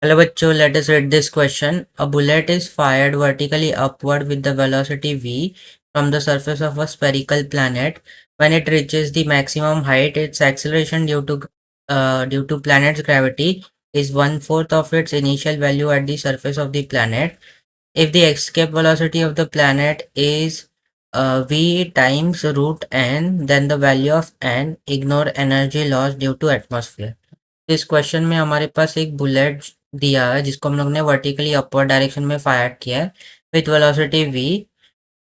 Hello bachcho, let us read this question. A bullet is fired vertically upward with the velocity v from the surface of a spherical planet. When it reaches the maximum height, its acceleration due to planet's gravity is one-fourth of its initial value at the surface of the planet. If the escape velocity of the planet is v times root n, then the value of n, ignore energy loss due to atmosphere. इस question में हमारे पास एक bullet दिया है जिसको हम लोग ने वर्टिकली अपवर्ड डायरेक्शन में फायर किया है विथ वेलोसिटी v।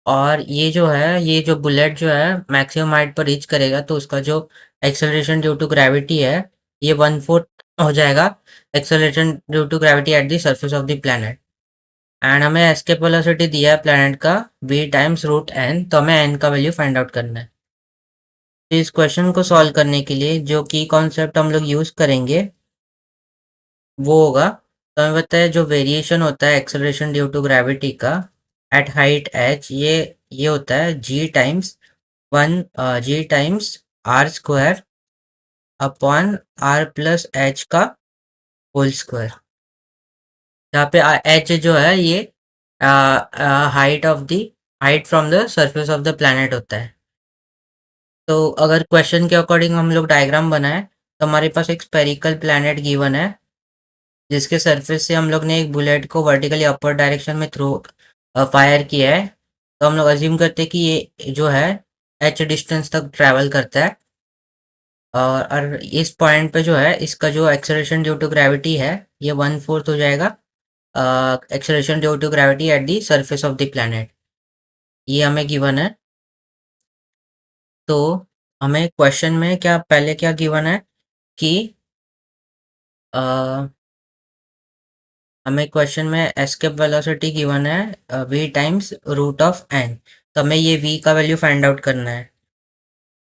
और ये जो बुलेट जो है मैक्सिमम हाइट पर रीच करेगा तो उसका जो एक्सेलरेशन ड्यू टू ग्रेविटी है ये वन फोर्थ हो जाएगा acceleration due to gravity at the surface of the planet. And हमें एस्केप वेलोसिटी दिया है प्लैनेट का v टाइम्स रूट n, तो हमें n का वैल्यू फाइंड आउट करना है। तो इस क्वेश्चन को सॉल्व करने के लिए जो की कॉन्सेप्ट हम लोग यूज करेंगे वो होगा, तो हमें पता है जो वेरिएशन होता है एक्सेलरेशन ड्यू टू ग्रेविटी का एट हाइट h, ये होता है g times r square upon are plus h का होल स्क्वायर। यहाँ पे एच जो है ये height from the surface of the planet होता है। तो अगर क्वेश्चन के अकॉर्डिंग हम लोग डायग्राम बनाए तो हमारे पास एक स्पेरिकल प्लैनेट गिवन है जिसके सरफेस से हम लोग ने एक बुलेट को वर्टिकली अपर डायरेक्शन में थ्रो फायर किया है। तो हम लोग अज्यूम करते हैं कि ये जो है एच डिस्टेंस तक ट्रैवल करता है और इस पॉइंट पे जो है इसका जो एक्सेलरेशन ड्यू टू ग्रेविटी है ये वन फोर्थ हो जाएगा acceleration due to gravity at the surface of the planet. ये हमें गिवन है। तो हमें क्वेश्चन में क्या गिवन है कि हमें क्वेश्चन में एस्केप वेलोसिटी गिवन है v times root of n, तो हमें ये v का वैल्यू फाइंड आउट करना है।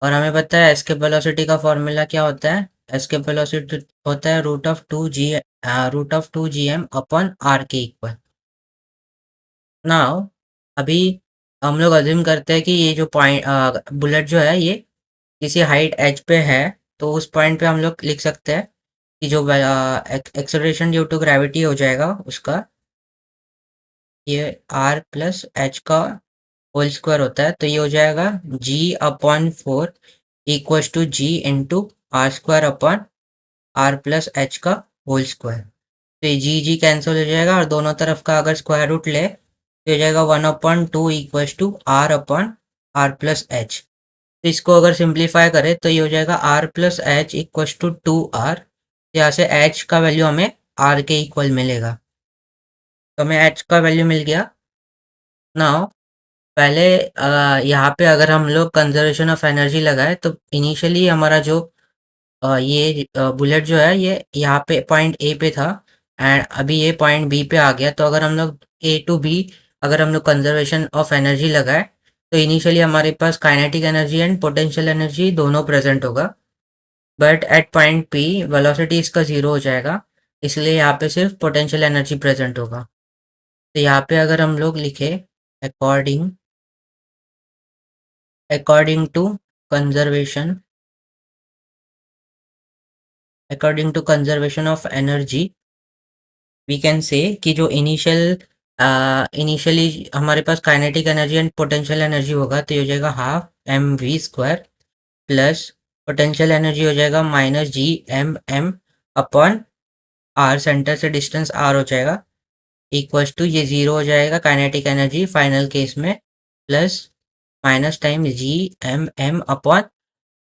और हमें पता है एस्केप वेलोसिटी का फॉर्मूला क्या होता है। एस्केप वेलोसिटी होता है root of two G M upon R के इक्वल। नाउ अभी हम लोग अज्यूम करते हैं कि ये जो पॉइंट बुलेट जो है ये किसी हाइट एच पे है, तो उस पॉइंट पे हम लोग लिख सकते हैं कि जो एक्सेलरेशन ड्यू टू ग्रेविटी हो जाएगा उसका ये आर प्लस एच का होल स्क्वायर होता है, तो ये हो जाएगा g upon four equals to g into r square upon are plus h का होल स्क्वायर। तो ये जी कैंसिल हो जाएगा और दोनों तरफ का अगर स्क्वायर रूट ले तो हो जाएगा one upon two equals to R upon are plus H. तो इसको अगर सिंप्लीफाई करें तो ये हो जाएगा are plus H equals to two R. यहाँ से एच का वैल्यू हमें आर के इक्वल मिलेगा, तो हमें एच का वैल्यू मिल गया। नाउ पहले यहाँ पे अगर हम लोग कंजर्वेशन ऑफ एनर्जी लगाए तो इनिशियली हमारा जो ये बुलेट जो है ये यहाँ पे पॉइंट ए पे था एंड अभी ये पॉइंट बी पे आ गया। तो अगर हम लोग ए टू बी अगर हम लोग कंजर्वेशन ऑफ एनर्जी लगाए तो इनिशियली हमारे पास kinetic energy and potential energy दोनों प्रेजेंट होगा, but at point p velocity इसका ज़ीरो हो जाएगा, इसलिए यहाँ पे सिर्फ पोटेंशियल एनर्जी प्रेजेंट होगा। तो यहाँ पे अगर हम लोग लिखे according according to conservation according to conservation of energy we can say कि जो इनिशियली हमारे पास kinetic energy and potential energy होगा तो ये हो जाएगा half m v square plus potential energy हो जाएगा minus g M M upon r, centre से डिस्टेंस आर हो जाएगा इक्वल्स टू ये ज़ीरो हो जाएगा काइनेटिक एनर्जी फाइनल केस में plus minus time g M M upon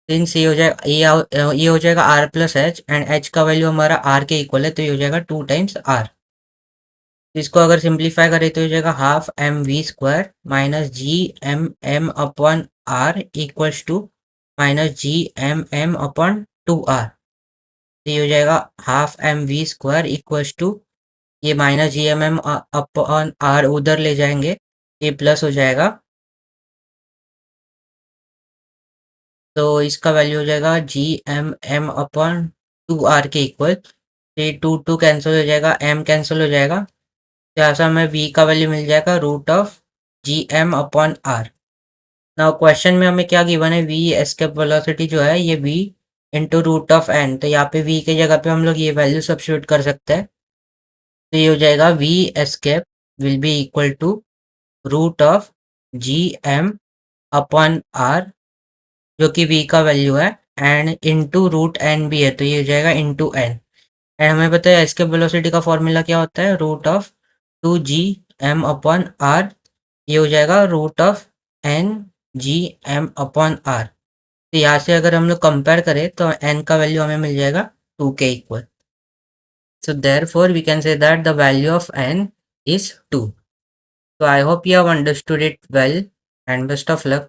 since ये हो जाएगा ये हो जाएगा are plus h and h का वैल्यू हमारा आर के इक्वल है, तो ये हो जाएगा टू टाइम्स आर। इसको अगर सिंप्लीफाई करें तो हो जाएगा half m v square minus g M M upon r equals to minus g M M upon two r. तो ये हो जाएगा half m v square equals to ये minus g M M upon r उधर ले जाएंगे ये plus हो जाएगा, तो इसका वैल्यू हो जाएगा G M M upon two R के इक्वल। ये टू टू कैंसिल हो जाएगा, एम कैंसिल हो जाएगा, तो यहाँ से हमें वी का वैल्यू मिल जाएगा root of G M upon R. Now question में हमें क्या गिवन है, वी एस्केप वेलोसिटी जो है ये v into root of N, तो यहाँ पे वी की जगह पे हम लोग ये वैल्यू सब्स्टिट्यूट कर सकते हैं। तो ये हो जाएगा V escape will be equal to root of G M upon R, जो कि v का वैल्यू है, एंड इनटू रूट एन भी है, तो ये हो जाएगा इनटू एन। एंड हमें पता है एस्केप वेलोसिटी का फॉर्मूला क्या होता है, root of 2g m upon R. ये हो जाएगा root of N G M upon R. तो यहाँ से अगर हम लोग कंपेयर करें तो एन का वैल्यू हमें मिल जाएगा 2 के equal. So therefore we can say that the value of n is 2. So I hope you have understood it well and best of luck.